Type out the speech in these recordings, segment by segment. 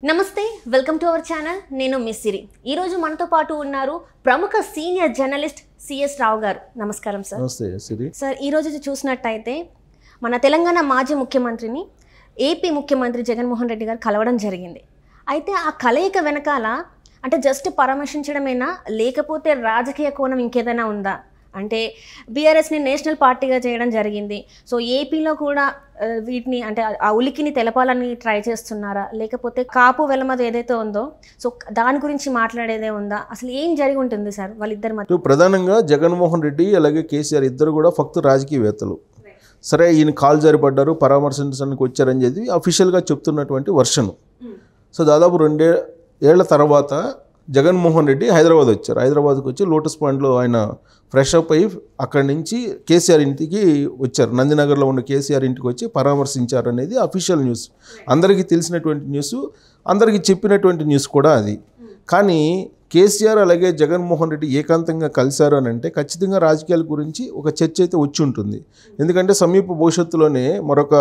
నమస్తే welcome to our channel నేను miss సిరి ఈ రోజు మనతో పాటు ఉన్నారు ప్రముఖ సీనియర్ జర్నలిస్ట్ సిఎస్ రావు గారు నమస్కారం సార్ నమస్తే సిరి సార్ ఈ రోజు చూసినట్టయితే మన తెలంగాణ మాజీ ముఖ్యమంత్రిని ఏపీ ముఖ్యమంత్రి జగన్మోహన్ రెడ్డి గారు కలవడం జరిగింది అయితే ఆ కలయిక వెనకాల అంటే జస్ట్ పరామర్శించడమేనా లేకపోతే రాజకీయ కోణం ఇంకేదైనా ఉందా అంటే బీఆర్ఎస్ని నేషనల్ పార్టీగా చేయడం జరిగింది సో ఏపీలో కూడా వీటిని అంటే ఆ ఉలికిని తెలపాలని ట్రై చేస్తున్నారా లేకపోతే కాపు వెలమది ఏదైతే ఉందో సో దాని గురించి మాట్లాడేదే ఉందా అసలు ఏం జరిగి ఉంటుంది సార్ వాళ్ళిద్దరి మధ్య ప్రధానంగా జగన్మోహన్ రెడ్డి అలాగే కేసీఆర్ ఇద్దరు కూడా ఫక్తు రాజకీయవేత్తలు సరే ఈయన కాలు జారిపడ్డారు పరామర్శించడానికి వచ్చారని చెప్పి అఫీషియల్గా చెప్తున్నటువంటి వర్షన్ సో దాదాపు 2 ఏళ్ల తర్వాత జగన్మోహన్ రెడ్డి హైదరాబాద్ వచ్చారు హైదరాబాద్కి వచ్చి లోటస్ పాయింట్లో ఆయన ఫ్రెష్ అప్ అయ్యి అక్కడి నుంచి కేసీఆర్ ఇంటికి వచ్చారు నందినగర్లో ఉన్న కేసీఆర్ ఇంటికి వచ్చి పరామర్శించారు అనేది అఫీషియల్ న్యూస్ అందరికీ తెలిసినటువంటి న్యూస్ అందరికీ చెప్పినటువంటి న్యూస్ కూడా అది కానీ కేసీఆర్ అలాగే జగన్మోహన్ రెడ్డి ఏకాంతంగా కలిశారు అని అంటే ఖచ్చితంగా రాజకీయాల గురించి ఒక చర్చ అయితే వచ్చి ఉంటుంది ఎందుకంటే సమీప భవిష్యత్తులోనే మరొక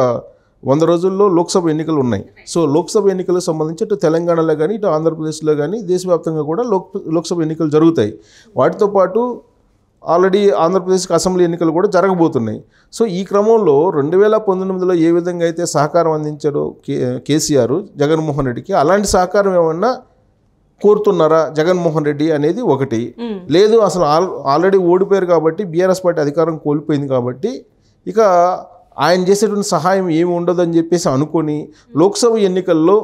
100 రోజుల్లో లోక్సభ ఎన్నికలు ఉన్నాయి సో లోక్సభ ఎన్నికలకు సంబంధించి ఇటు తెలంగాణలో కానీ ఇటు ఆంధ్రప్రదేశ్లో కానీ దేశవ్యాప్తంగా కూడా లోక్సభ ఎన్నికలు జరుగుతాయి వాటితో పాటు ఆల్రెడీ ఆంధ్రప్రదేశ్కి అసెంబ్లీ ఎన్నికలు కూడా జరగబోతున్నాయి సో ఈ క్రమంలో 2019లో ఏ విధంగా అయితే సహకారం అందించారో కేసీఆర్ జగన్మోహన్ రెడ్డికి అలాంటి సహకారం ఏమన్నా కోరుతున్నారా జగన్మోహన్ రెడ్డి అనేది ఒకటి లేదు అసలు ఆల్రెడీ ఓడిపోయారు కాబట్టి బీఆర్ఎస్ పార్టీ అధికారం కోల్పోయింది కాబట్టి ఇక ఆయన చేసేటువంటి సహాయం ఏమి ఉండదని చెప్పేసి అనుకొని లోక్సభ ఎన్నికల్లో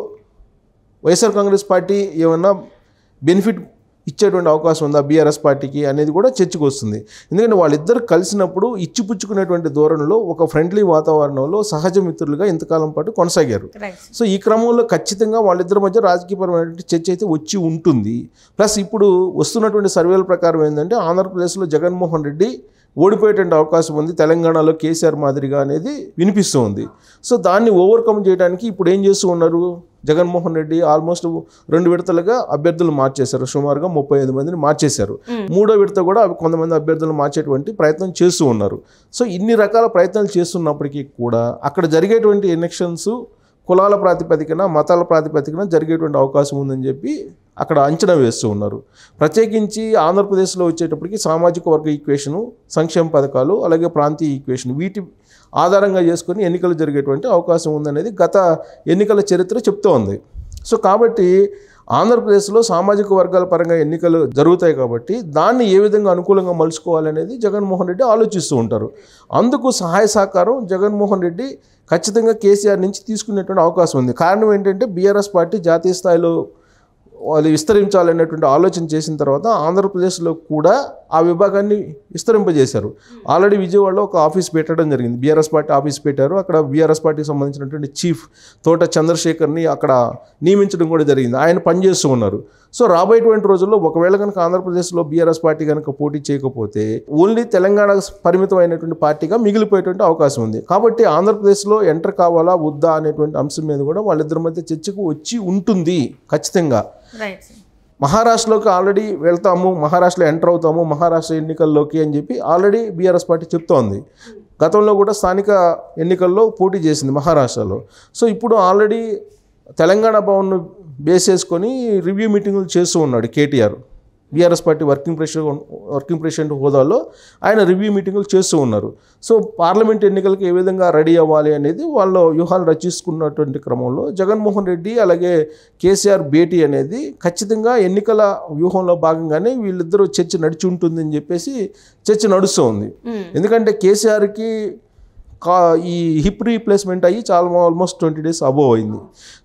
వైఎస్ఆర్ కాంగ్రెస్ పార్టీ ఏమన్నా బెనిఫిట్ ఇచ్చేటువంటి అవకాశం ఉందా బీఆర్ఎస్ పార్టీకి అనేది కూడా చర్చకు వస్తుంది ఎందుకంటే వాళ్ళిద్దరు కలిసినప్పుడు ఇచ్చిపుచ్చుకునేటువంటి ధోరణిలో ఒక ఫ్రెండ్లీ వాతావరణంలో సహజ మిత్రులుగా ఇంతకాలం పాటు కొనసాగారు సో ఈ క్రమంలో ఖచ్చితంగా వాళ్ళిద్దరి మధ్య రాజకీయపరమైనటువంటి చర్చ అయితే వచ్చి ఉంటుంది ప్లస్ ఇప్పుడు వస్తున్నటువంటి సర్వేల ప్రకారం ఏంటంటే ఆంధ్రప్రదేశ్లో జగన్మోహన్ రెడ్డి ఓడిపోయేటువంటి అవకాశం ఉంది తెలంగాణలో కేసీఆర్ మాదిరిగా అనేది వినిపిస్తూ ఉంది సో దాన్ని ఓవర్కమ్ చేయడానికి ఇప్పుడు ఏం చేస్తూ ఉన్నారు జగన్మోహన్ రెడ్డి ఆల్మోస్ట్ 2 విడతలుగా అభ్యర్థులు మార్చేశారు సుమారుగా 35 మందిని మార్చేశారు 3వ విడత కూడా కొంతమంది అభ్యర్థులు మార్చేటువంటి ప్రయత్నం చేస్తూ ఉన్నారు సో ఇన్ని రకాల ప్రయత్నాలు చేస్తున్నప్పటికీ కూడా అక్కడ జరిగేటువంటి ఎలక్షన్స్ కులాల ప్రాతిపదికన మతాల ప్రాతిపదికన జరిగేటువంటి అవకాశం ఉందని చెప్పి అక్కడ అంచనా వేస్తూ ఉన్నారు ప్రత్యేకించి ఆంధ్రప్రదేశ్లో వచ్చేటప్పటికి సామాజిక వర్గ ఈక్వేషను సంక్షేమ పథకాలు అలాగే ప్రాంతీయ ఈక్వేషన్ వీటి ఆధారంగా చేసుకొని ఎన్నికలు జరిగేటువంటి అవకాశం ఉందనేది గత ఎన్నికల చరిత్ర చెప్తూ ఉంది సో కాబట్టి ఆంధ్రప్రదేశ్లో సామాజిక వర్గాల పరంగా ఎన్నికలు జరుగుతాయి కాబట్టి దాన్ని ఏ విధంగా అనుకూలంగా మలుచుకోవాలనేది జగన్మోహన్ రెడ్డి ఆలోచిస్తూ ఉంటారు అందుకు సహాయ సహకారం జగన్మోహన్ రెడ్డి ఖచ్చితంగా కేసీఆర్ నుంచి తీసుకునేటువంటి అవకాశం ఉంది కారణం ఏంటంటే బీఆర్ఎస్ పార్టీ జాతీయ స్థాయిలో వాళ్ళు విస్తరించాలనేటువంటి ఆలోచన చేసిన తర్వాత ఆంధ్రప్రదేశ్లో కూడా ఆ విభాగాన్ని విస్తరింపజేశారు ఆల్రెడీ విజయవాడలో ఒక ఆఫీస్ పెట్టడం జరిగింది బీఆర్ఎస్ పార్టీ ఆఫీస్ పెట్టారు అక్కడ బీఆర్ఎస్ పార్టీకి సంబంధించినటువంటి చీఫ్ తోట చంద్రశేఖర్ని అక్కడ నియమించడం కూడా జరిగింది ఆయన పనిచేస్తూ ఉన్నారు సో రాబోయేటువంటి రోజుల్లో ఒకవేళ కనుక ఆంధ్రప్రదేశ్లో బీఆర్ఎస్ పార్టీ కనుక పోటీ చేయకపోతే ఓన్లీ తెలంగాణ పరిమితమైనటువంటి పార్టీగా మిగిలిపోయేటువంటి అవకాశం ఉంది కాబట్టి ఆంధ్రప్రదేశ్లో ఎంటర్ కావాలా వద్దా అనేటువంటి అంశం మీద కూడా వాళ్ళిద్దరి మధ్య చర్చకు వచ్చి ఉంటుంది ఖచ్చితంగా మహారాష్ట్రలోకి ఆల్రెడీ వెళ్తాము మహారాష్ట్రలో ఎంటర్ అవుతాము మహారాష్ట్ర ఎన్నికల్లోకి అని చెప్పి ఆల్రెడీ బీఆర్ఎస్ పార్టీ చెప్తోంది గతంలో కూడా స్థానిక ఎన్నికల్లో పోటీ చేసింది మహారాష్ట్రలో సో ఇప్పుడు ఆల్రెడీ తెలంగాణ భవన్ను బేస్ చేసుకొని రివ్యూ మీటింగులు చేస్తూ ఉన్నాడు KTR BRS party working president హోదాలో ఆయన రివ్యూ మీటింగులు చేస్తూ ఉన్నారు సో పార్లమెంట్ ఎన్నికలకు ఏ విధంగా రెడీ అవ్వాలి అనేది వాళ్ళు వ్యూహాలు రచిస్తున్నటువంటి క్రమంలో జగన్మోహన్ రెడ్డి అలాగే కేసీఆర్ భేటీ అనేది ఖచ్చితంగా ఎన్నికల వ్యూహంలో భాగంగానే వీళ్ళిద్దరూ చర్చ నడిచి ఉంటుందని చెప్పేసి చర్చ నడుస్తూ ఉంది ఎందుకంటే కేసీఆర్కి ఈ హిప్ రీప్లేస్మెంట్ అయ్యి చాలా ఆల్మోస్ట్ 20 days అబోవ్ అయింది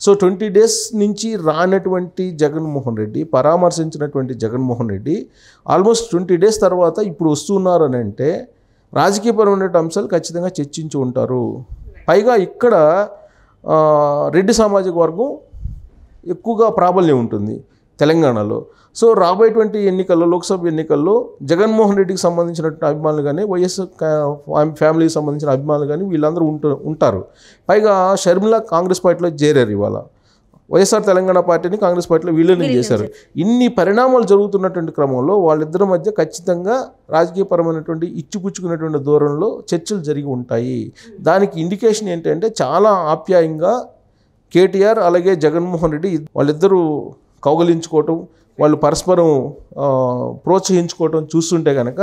సో 20 days నుంచి రానటువంటి జగన్మోహన్ రెడ్డి పరామర్శించినటువంటి జగన్మోహన్ రెడ్డి ఆల్మోస్ట్ 20 days తర్వాత ఇప్పుడు వస్తున్నారు అని అంటే రాజకీయపరమైన అంశాలు ఖచ్చితంగా చర్చించి ఉంటారు పైగా ఇక్కడ రెడ్డి సామాజిక వర్గం ఎక్కువగా ప్రాబల్యం ఉంటుంది తెలంగాణలో సో రాబోయేటువంటి ఎన్నికల్లో లోక్సభ ఎన్నికల్లో జగన్మోహన్ రెడ్డికి సంబంధించినటువంటి అభిమానులు కానీ వైఎస్ ఫ్యామిలీకి సంబంధించిన అభిమానులు కానీ వీళ్ళందరూ ఉంటారు పైగా షర్మిల కాంగ్రెస్ పార్టీలో చేరారు ఇవాళ వైఎస్ఆర్ తెలంగాణ పార్టీని కాంగ్రెస్ పార్టీలో విలీనం చేశారు ఇన్ని పరిణామాలు జరుగుతున్నటువంటి క్రమంలో వాళ్ళిద్దరి మధ్య ఖచ్చితంగా రాజకీయపరమైనటువంటి ఇచ్చిపుచ్చుకునేటువంటి ధోరణిలో చర్చలు జరిగి ఉంటాయి దానికి ఇండికేషన్ ఏంటంటే చాలా ఆప్యాయంగా కేటీఆర్ అలాగే జగన్మోహన్ రెడ్డి వాళ్ళిద్దరూ కౌగలించుకోవటం, వాళ్ళు పరస్పరం ప్రోత్సహించుకోవటం చూస్తుంటే కనుక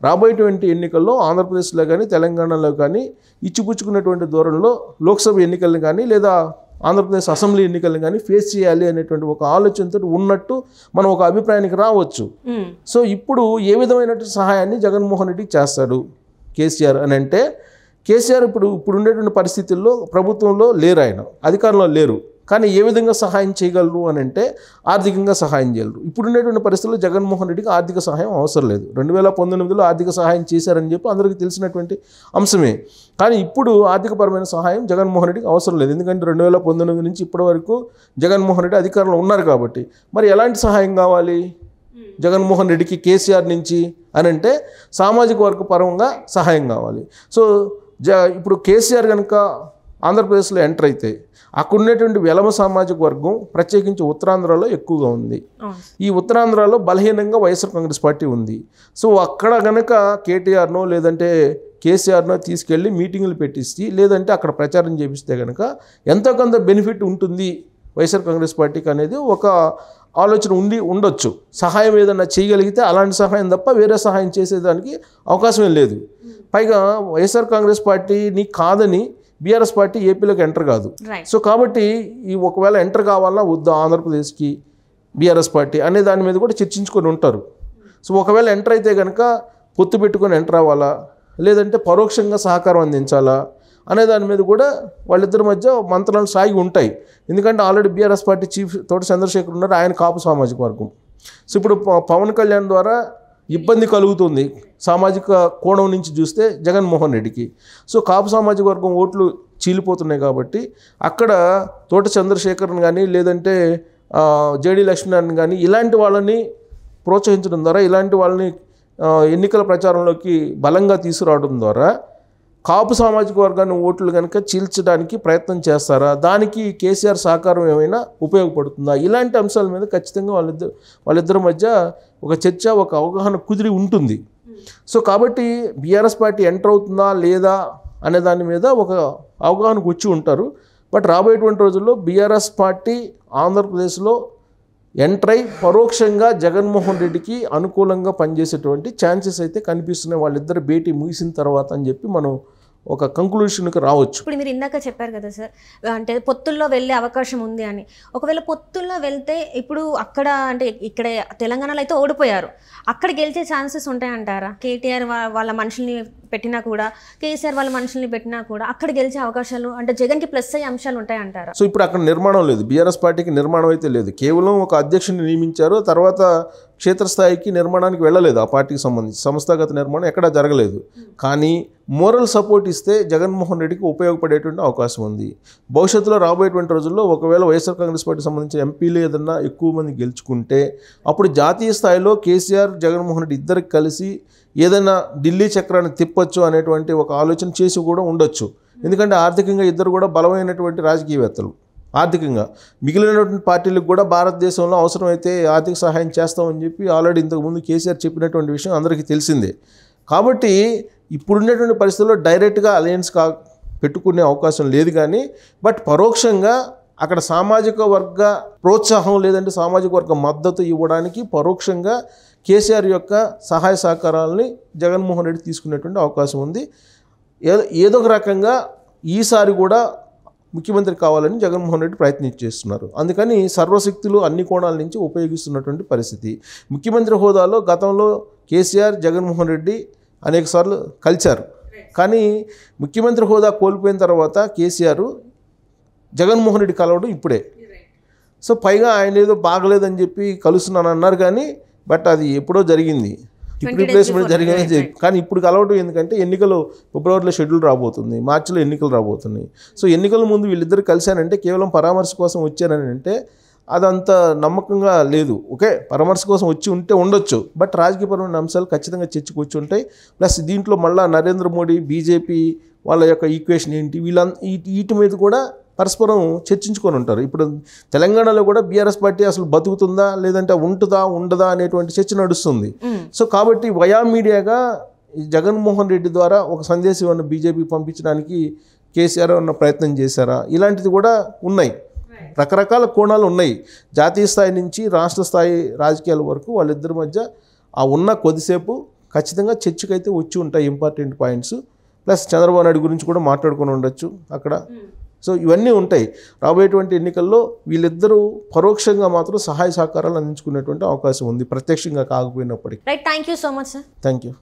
రాబోయేటువంటి ఎన్నికల్లో ఆంధ్రప్రదేశ్లో కానీ తెలంగాణలో కానీ ఇచ్చిపుచ్చుకున్నటువంటి దూరంలో లోక్సభ ఎన్నికలను కానీ లేదా ఆంధ్రప్రదేశ్ అసెంబ్లీ ఎన్నికలను కానీ ఫేస్ చేయాలి అనేటువంటి ఒక ఆలోచనతో ఉన్నట్టు మనం ఒక అభిప్రాయానికి రావచ్చు. సో ఇప్పుడు ఏ విధమైనటువంటి సహాయాన్ని జగన్మోహన్ రెడ్డి చేస్తాడు కేసీఆర్ అని అంటే, కేసీఆర్ ఇప్పుడు ఉండేటువంటి పరిస్థితుల్లో ప్రభుత్వంలో లేరు, ఆయన అధికారంలో లేరు. కానీ ఏ విధంగా సహాయం చేయగలరు అని అంటే ఆర్థికంగా సహాయం చేయగలరు. ఇప్పుడు ఉండేటువంటి పరిస్థితుల్లో జగన్మోహన్ రెడ్డికి ఆర్థిక సహాయం అవసరం లేదు. 2019లో ఆర్థిక సహాయం చేశారని చెప్పి అందరికీ తెలిసినటువంటి అంశమే. కానీ ఇప్పుడు ఆర్థికపరమైన సహాయం జగన్మోహన్ రెడ్డికి అవసరం లేదు. ఎందుకంటే 2019 నుంచి ఇప్పటి వరకు జగన్మోహన్ రెడ్డి అధికారంలో ఉన్నారు కాబట్టి. మరి ఎలాంటి సహాయం కావాలి జగన్మోహన్ రెడ్డికి కేసీఆర్ నుంచి అని అంటే సామాజిక వర్గ పరంగా సహాయం కావాలి. సో ఇప్పుడు కేసీఆర్ కనుక ఆంధ్రప్రదేశ్లో ఎంటర్ అయితే అక్కడ ఉన్నటువంటి వెలమ సామాజిక వర్గం ప్రత్యేకించి ఉత్తరాంధ్రలో ఎక్కువగా ఉంది. ఈ ఉత్తరాంధ్రలో బలహీనంగా వైఎస్ఆర్ కాంగ్రెస్ పార్టీ ఉంది. సో అక్కడ కనుక కేటీఆర్నో లేదంటే కేసీఆర్నో తీసుకెళ్ళి మీటింగులు పెట్టిస్తే లేదంటే అక్కడ ప్రచారం చేపిస్తే కనుక ఎంతో కొంత బెనిఫిట్ ఉంటుంది వైఎస్ఆర్ కాంగ్రెస్ పార్టీకి అనేది ఒక ఆలోచన ఉండొచ్చు. సహాయం ఏదన్నా చేయగలిగితే అలాంటి సహాయం తప్ప వేరే సహాయం చేసేదానికి అవకాశమే లేదు. పైగా వైఎస్ఆర్ కాంగ్రెస్ పార్టీని కాదని బీఆర్ఎస్ పార్టీ ఏపీలోకి ఎంటర్ కాదు. సో కాబట్టి ఈ ఒకవేళ ఎంటర్ కావాలన్నా వద్దా ఆంధ్రప్రదేశ్కి బీఆర్ఎస్ పార్టీ అనే దాని మీద కూడా చర్చించుకొని ఉంటారు. సో ఒకవేళ ఎంటర్ అయితే కనుక పొత్తు పెట్టుకొని ఎంటర్ అవ్వాలా లేదంటే పరోక్షంగా సహకారం అందించాలా అనే దాని మీద కూడా వాళ్ళిద్దరి మధ్య మంత్రాలు సాగి ఉంటాయి. ఎందుకంటే ఆల్రెడీ బీఆర్ఎస్ పార్టీ చీఫ్ తోట చంద్రశేఖర్ ఉన్నారు, ఆయన కాపు సామాజిక వర్గం. సో ఇప్పుడు పవన్ కళ్యాణ్ ద్వారా ఇబ్బంది కలుగుతుంది సామాజిక కోణం నుంచి చూస్తే జగన్మోహన్ రెడ్డికి. సో కాపు సామాజిక వర్గం ఓట్లు చీలిపోతున్నాయి కాబట్టి అక్కడ తోట చంద్రశేఖర్ని కానీ లేదంటే జేడీ లక్ష్మీనారాయణ కానీ ఇలాంటి వాళ్ళని ప్రోత్సహించడం ద్వారా ఇలాంటి వాళ్ళని ఎన్నికల ప్రచారంలోకి బలంగా తీసుకురావడం ద్వారా కాపు సామాజిక వర్గాన్ని ఓట్లు కనుక చీల్చడానికి ప్రయత్నం చేస్తారా, దానికి కేసీఆర్ సహకారం ఏమైనా ఉపయోగపడుతుందా, ఇలాంటి అంశాల మీద ఖచ్చితంగా వాళ్ళిద్దరి మధ్య ఒక చర్చ ఒక అవగాహన కుదిరి ఉంటుంది. సో కాబట్టి బీఆర్ఎస్ పార్టీ ఎంటర్ అవుతుందా లేదా అనే దాని మీద ఒక అవగాహనకు వచ్చి ఉంటారు. బట్ రాబోయేటువంటి రోజుల్లో బీఆర్ఎస్ పార్టీ ఆంధ్రప్రదేశ్లో ఎంటర్ అయి పరోక్షంగా జగన్మోహన్ రెడ్డికి అనుకూలంగా పనిచేసేటువంటి ఛాన్సెస్ అయితే కనిపిస్తున్నాయి వాళ్ళిద్దరు భేటీ ముగిసిన తర్వాత అని చెప్పి మనం ఒక కంక్లూషన్కి రావచ్చు. ఇప్పుడు మీరు ఇందాక చెప్పారు కదా సార్, అంటే పొత్తుల్లో వెళ్ళే అవకాశం ఉంది అని. ఒకవేళ పొత్తుల్లో వెళ్తే ఇప్పుడు అక్కడ అంటే ఇక్కడ తెలంగాణలో అయితే ఓడిపోయారు, అక్కడ గెలిచే ఛాన్సెస్ ఉంటాయంటారా? కేటీఆర్ వాళ్ళ మనుషుల్ని పెట్టినా కూడా కేసీఆర్ వాళ్ళ మనుషుల్ని పెట్టినా కూడా అక్కడ గెలిచే అవకాశాలు అంటే జగన్కి ప్లస్ అయ్యే అంశాలు ఉంటాయంటారా? సో ఇప్పుడు అక్కడ నిర్మాణం లేదు, బీఆర్ఎస్ పార్టీకి నిర్మాణం అయితే లేదు. కేవలం ఒక అధ్యక్షుడిని నియమించారు, తర్వాత క్షేత్రస్థాయికి నిర్మాణానికి వెళ్ళలేదు. ఆ పార్టీకి సంబంధించి సంస్థాగత నిర్మాణం ఎక్కడా జరగలేదు. కానీ మోరల్ సపోర్ట్ ఇస్తే జగన్మోహన్ రెడ్డికి ఉపయోగపడేటువంటి అవకాశం ఉంది. భవిష్యత్తులో రాబోయేటువంటి రోజుల్లో ఒకవేళ వైఎస్ఆర్ కాంగ్రెస్ పార్టీ సంబంధించిన ఎంపీలు ఏదన్నా ఎక్కువ మంది గెలుచుకుంటే అప్పుడు జాతీయ స్థాయిలో కేసీఆర్ జగన్మోహన్ రెడ్డి ఇద్దరికి కలిసి ఏదైనా ఢిల్లీ చక్రాన్ని తిప్పొచ్చు అనేటువంటి ఒక ఆలోచన చేసి కూడా ఉండొచ్చు. ఎందుకంటే ఆర్థికంగా ఇద్దరు కూడా బలమైనటువంటి రాజకీయవేత్తలు. ఆర్థికంగా మిగిలినటువంటి పార్టీలకు కూడా భారతదేశంలో అవసరమైతే ఆర్థిక సహాయం చేస్తామని చెప్పి ఆల్రెడీ ఇంతకుముందు కేసీఆర్ చెప్పినటువంటి విషయం అందరికీ తెలిసిందే. కాబట్టి ఇప్పుడున్నటువంటి పరిస్థితుల్లో డైరెక్ట్గా అలయన్స్ పెట్టుకునే అవకాశం లేదు. కానీ బట్ పరోక్షంగా అక్కడ సామాజిక వర్గ ప్రోత్సాహం లేదంటే సామాజిక వర్గ మద్దతు ఇవ్వడానికి పరోక్షంగా కేసీఆర్ యొక్క సహాయ సహకారాలని జగన్మోహన్ రెడ్డి తీసుకునేటువంటి అవకాశం ఉంది. ఏదో ఒక రకంగా ఈసారి కూడా ముఖ్యమంత్రి కావాలని జగన్మోహన్ రెడ్డి ప్రయత్నించేస్తున్నారు. అందుకని సర్వశక్తులు అన్ని కోణాల నుంచి ఉపయోగిస్తున్నటువంటి పరిస్థితి. ముఖ్యమంత్రి హోదాలో గతంలో కేసీఆర్ జగన్మోహన్ రెడ్డి అనేకసార్లు కలిశారు. కానీ ముఖ్యమంత్రి హోదా కోల్పోయిన తర్వాత కేసీఆర్ జగన్మోహన్ రెడ్డి కలవడం ఇప్పుడే. సో పైగా ఆయన ఏదో బాగలేదని చెప్పి కలుస్తున్నాను అన్నారు, కానీ బట్ అది ఎప్పుడో జరిగింది, ఇప్పుడు రీప్లేస్మెంట్ జరిగిందని చెప్పి. కానీ ఇప్పుడు కలవడం ఎందుకంటే ఎన్నికలు ఫిబ్రవరిలో షెడ్యూల్ రాబోతుంది, మార్చిలో ఎన్నికలు రాబోతున్నాయి. సో ఎన్నికల ముందు వీళ్ళిద్దరు కలిశారంటే కేవలం పరామర్శ కోసం వచ్చారని అంటే అదంత నమ్మకంగా లేదు. ఓకే, పరామర్శ కోసం వచ్చి ఉంటే ఉండొచ్చు, బట్ రాజకీయపరమైన అంశాలు ఖచ్చితంగా చర్చకు వచ్చి ఉంటాయి. ప్లస్ దీంట్లో మళ్ళీ నరేంద్ర మోడీ బీజేపీ వాళ్ళ యొక్క ఈక్వేషన్ ఏంటి వీటి మీద కూడా పరస్పరం చర్చించుకొని ఉంటారు. ఇప్పుడు తెలంగాణలో కూడా బీఆర్ఎస్ పార్టీ అసలు బతుకుతుందా లేదంటే ఉంటుందా ఉండదా అనేటువంటి చర్చ నడుస్తుంది. సో కాబట్టి వయా మీడియాగా జగన్మోహన్ రెడ్డి ద్వారా ఒక సందేశం బీజేపీ పంపించడానికి కేసీఆర్ ఉన్న ప్రయత్నం చేశారా, ఇలాంటిది కూడా ఉన్నాయి. రకరకాల కోణాలు ఉన్నాయి. జాతీయ స్థాయి నుంచి రాష్ట్ర స్థాయి రాజకీయాల వరకు వాళ్ళిద్దరి మధ్య ఆ ఉన్న కొద్దిసేపు ఖచ్చితంగా చర్చకైతే వచ్చి ఉంటాయి important points. Plus Chandrababu Naidu గురించి కూడా మాట్లాడుకొని ఉండొచ్చు అక్కడ. సో ఇవన్నీ ఉంటాయి. రాబోయేటువంటి ఎన్నికల్లో వీళ్ళిద్దరూ పరోక్షంగా మాత్రం సహాయ సహకారాలు అందించుకునేటువంటి అవకాశం ఉంది, ప్రత్యక్షంగా కాకపోయినప్పటికీ. Right, thank you so much sir. Thank you.